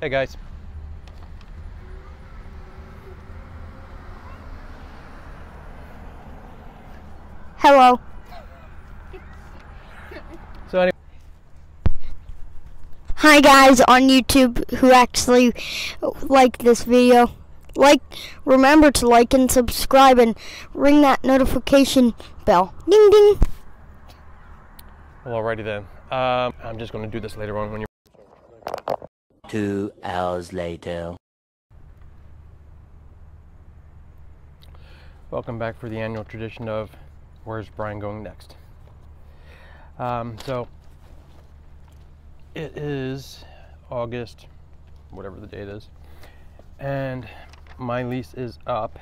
Hey guys. Hello. So anyway, Hi guys on YouTube who actually like this video. Remember to like and subscribe and ring that notification bell. Ding ding. well, alrighty then. I'm just going to do this later on when you're... 2 hours later. Welcome back for the annual tradition of Where's Brian Going Next? So it is August, whatever the date is, and my lease is up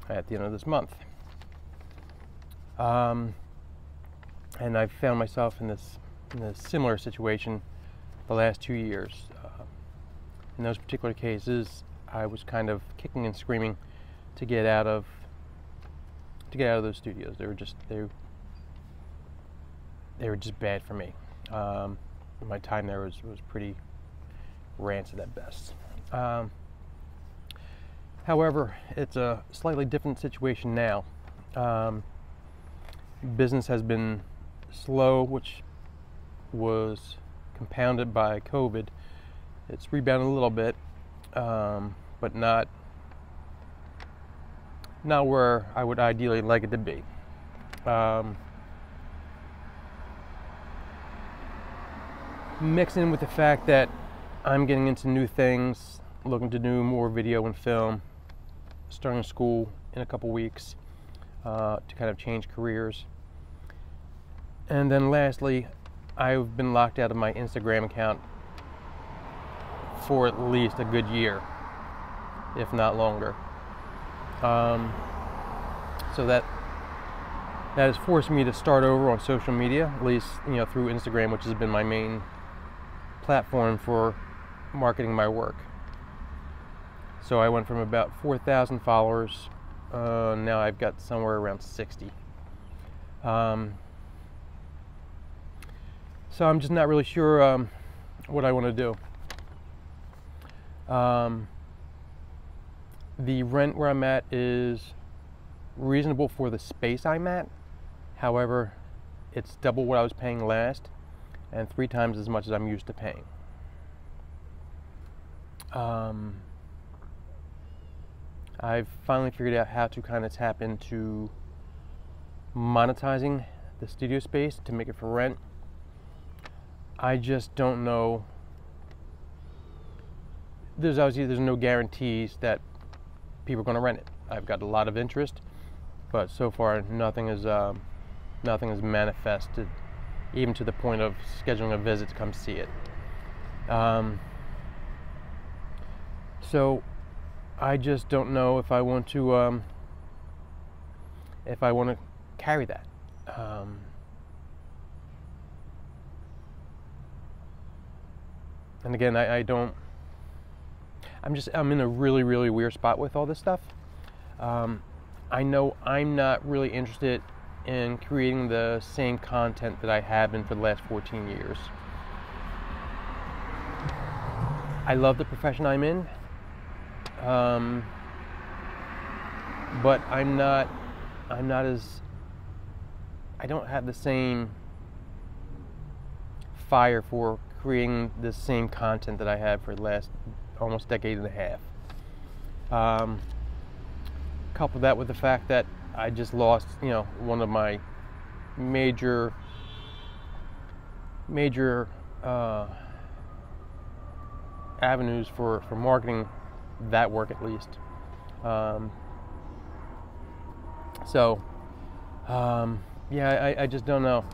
at the end of this month. And I've found myself in a similar situation the last 2 years. In those particular cases, I was kind of kicking and screaming to get out of those studios. They were just bad for me. My time there was pretty rancid at best. However, it's a slightly different situation now. Business has been slow, which was compounded by COVID. It's rebounded a little bit, but not where I would ideally like it to be. Mixed in with the fact that I'm getting into new things, looking to do more video and film, starting school in a couple weeks to kind of change careers. And then lastly, I've been locked out of my Instagram account for at least a good year, if not longer. So that has forced me to start over on social media, at least through Instagram, which has been my main platform for marketing my work. So I went from about 4,000 followers, now I've got somewhere around 60. So I'm just not really sure what I want to do. The rent where I'm at is reasonable for the space I'm at. However, it's double what I was paying last and 3 times as much as I'm used to paying. I've finally figured out how to kind of tap into monetizing the studio space to make it for rent. I just don't know. There's no guarantees that people are going to rent it. I've got a lot of interest, but so far nothing is manifested, even to the point of scheduling a visit to come see it. So I just don't know if I want to carry that. And again, I'm in a really, really weird spot with all this stuff. I know I'm not really interested in creating the same content that I have been for the last 14 years. I love the profession I'm in, but I don't have the same fire for creating the same content that I have for the last almost decade and a half. Couple that with the fact that I just lost, one of my major avenues for marketing that work, at least. Yeah, I just don't know.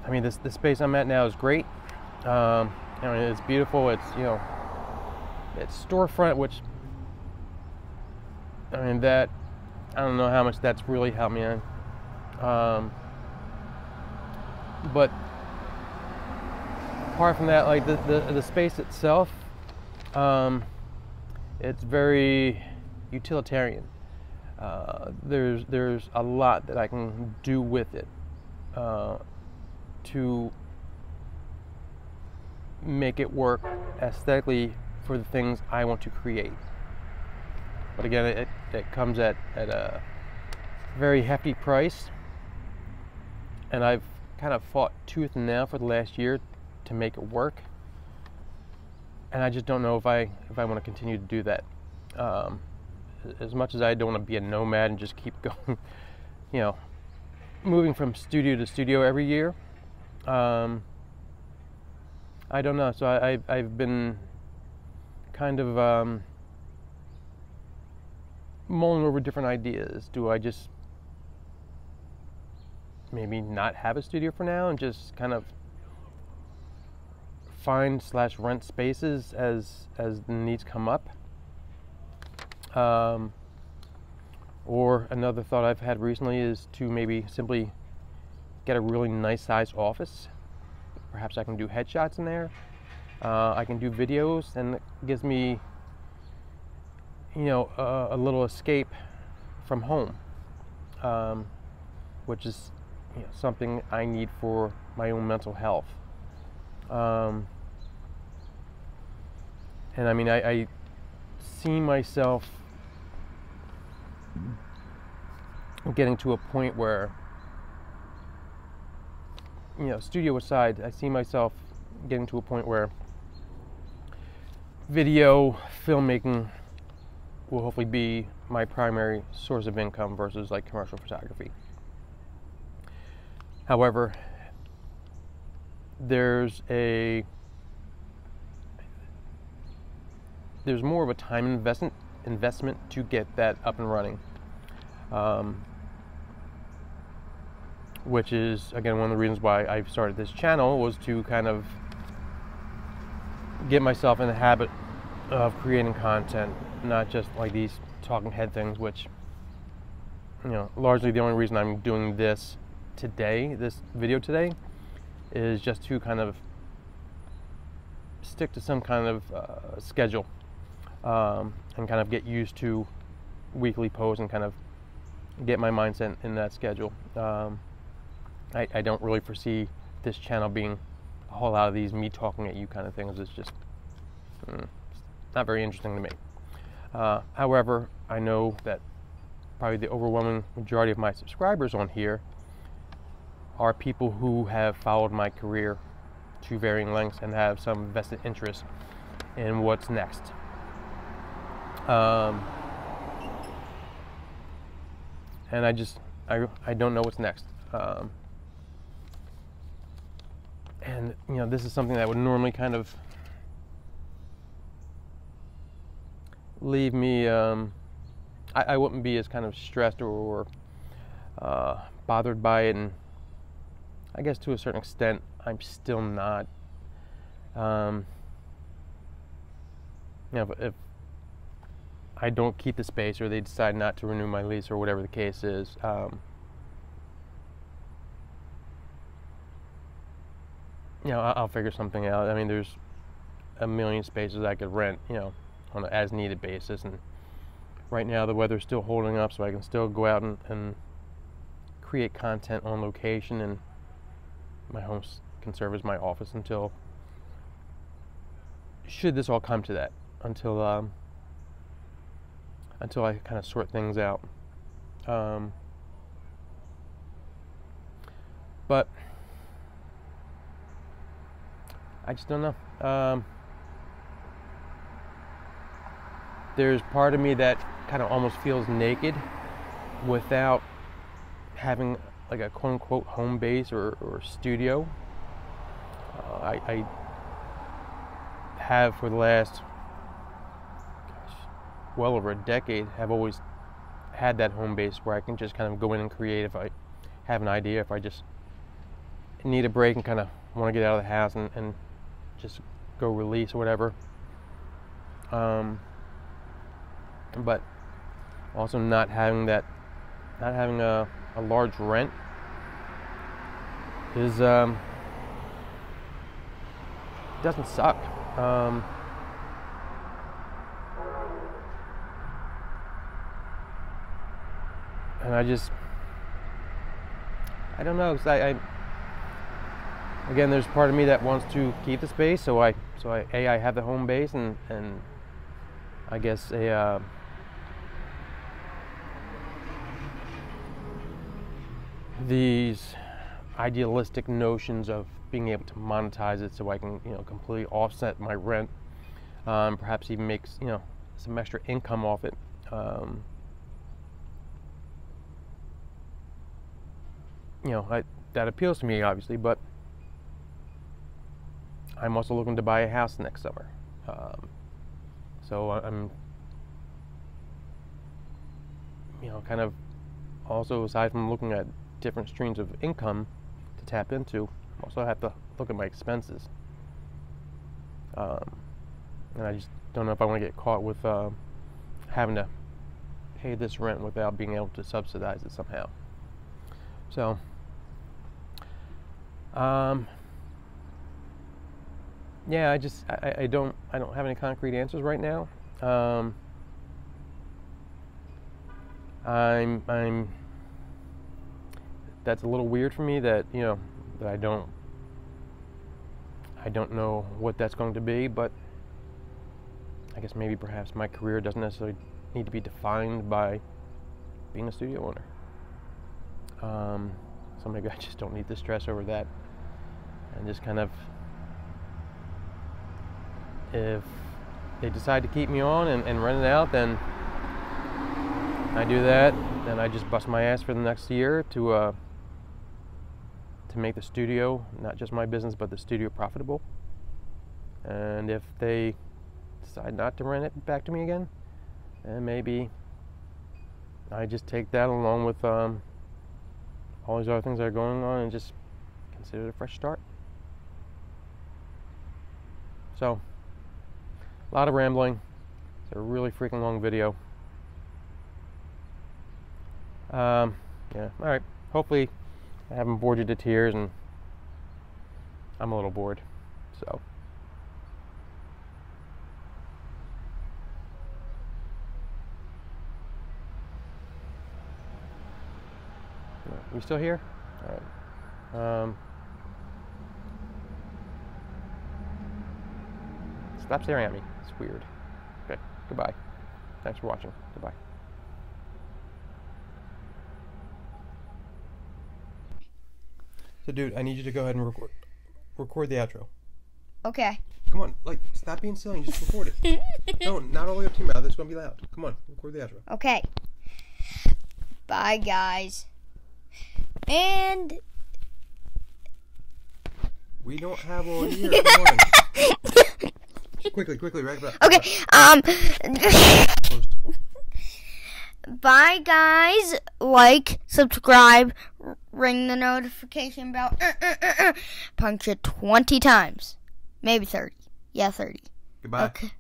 I mean, the space I'm at now is great. It's beautiful. It's it's storefront, which I don't know how much that's really helped me in. But apart from that, like the space itself, it's very utilitarian. There's a lot that I can do with it to make it work aesthetically for the things I want to create. But again, it comes at a very hefty price, and I've kind of fought tooth and nail for the last year to make it work, and I just don't know if I want to continue to do that. As much as I don't want to be a nomad and just keep going, moving from studio to studio every year, I don't know. So I've been kind of mulling over different ideas. Do I just maybe not have a studio for now and just kind of find/rent spaces as the needs come up? Or another thought I've had recently is to maybe simply get a really nice sized office. Perhaps I can do headshots in there. I can do videos, and it gives me a little escape from home, which is something I need for my own mental health. And I mean, I see myself getting to a point where, studio aside, I see myself getting to a point where video filmmaking will hopefully be my primary source of income versus like commercial photography. However, there's more of a time investment to get that up and running, which is again one of the reasons why I started this channel, was to kind of get myself in the habit of creating content, not just like these talking head things, which largely the only reason I'm doing this video today is just to kind of stick to some kind of schedule, and kind of get used to weekly posts and kind of get my mindset in that schedule. I don't really foresee this channel being a whole lot of these me talking at you kind of things. It's just not very interesting to me. However, I know that probably the overwhelming majority of my subscribers on here are people who have followed my career to varying lengths and have some vested interest in what's next. And I don't know what's next. And this is something that would normally kind of leave me, I wouldn't be as kind of stressed or bothered by it, and I guess to a certain extent I'm still not. If I don't keep the space, or they decide not to renew my lease, or whatever the case is, I'll figure something out. I mean, there's a million spaces I could rent, on an as-needed basis, and right now the weather's still holding up, so I can still go out and create content on location, and my home can serve as my office until, should this all come to that, until I kind of sort things out. But I just don't know. There's part of me that kind of almost feels naked without having like a quote-unquote home base or studio. I have for the last well over a decade have always had that home base where I can just kind of go in and create if I have an idea, if I just need a break and kind of want to get out of the house and just go release or whatever. But also not having a large rent is doesn't suck. And I don't know, because again, there's part of me that wants to keep the space, so I have the home base, and I guess these idealistic notions of being able to monetize it, so I can, completely offset my rent, perhaps even make, some extra income off it. That appeals to me, obviously, but I'm also looking to buy a house next summer. So I'm, kind of also, aside from looking at different streams of income to tap into, also have to look at my expenses. And I just don't know if I want to get caught with having to pay this rent without being able to subsidize it somehow. So, yeah, I don't have any concrete answers right now. That's a little weird for me that, that I don't know what that's going to be, but I guess maybe perhaps my career doesn't necessarily need to be defined by being a studio owner. So maybe I just don't need to stress over that, and just kind of, if they decide to keep me on and rent it out, then I do that. Then I just bust my ass for the next year to make the studio, not just my business, but the studio, profitable. And if they decide not to rent it back to me again, then maybe I just take that along with all these other things that are going on and just consider it a fresh start. So, a lot of rambling. It's a really freaking long video. Yeah, alright. Hopefully I haven't bored you to tears, and I'm a little bored. So, you still here? Alright. Stop staring at me. It's weird. Okay, goodbye. Thanks for watching. Goodbye. So, dude, I need you to go ahead and record the outro. Okay. Come on, stop being silly and just record it. No, not all the way up to your mouth. It's going to be loud. Come on, record the outro. Okay. Bye, guys. And we don't have all year. Come on. Quickly, right back. Okay. Bye, guys. Like, subscribe, ring the notification bell. Punch it 20 times. Maybe 30. Yeah, 30. Goodbye. Okay.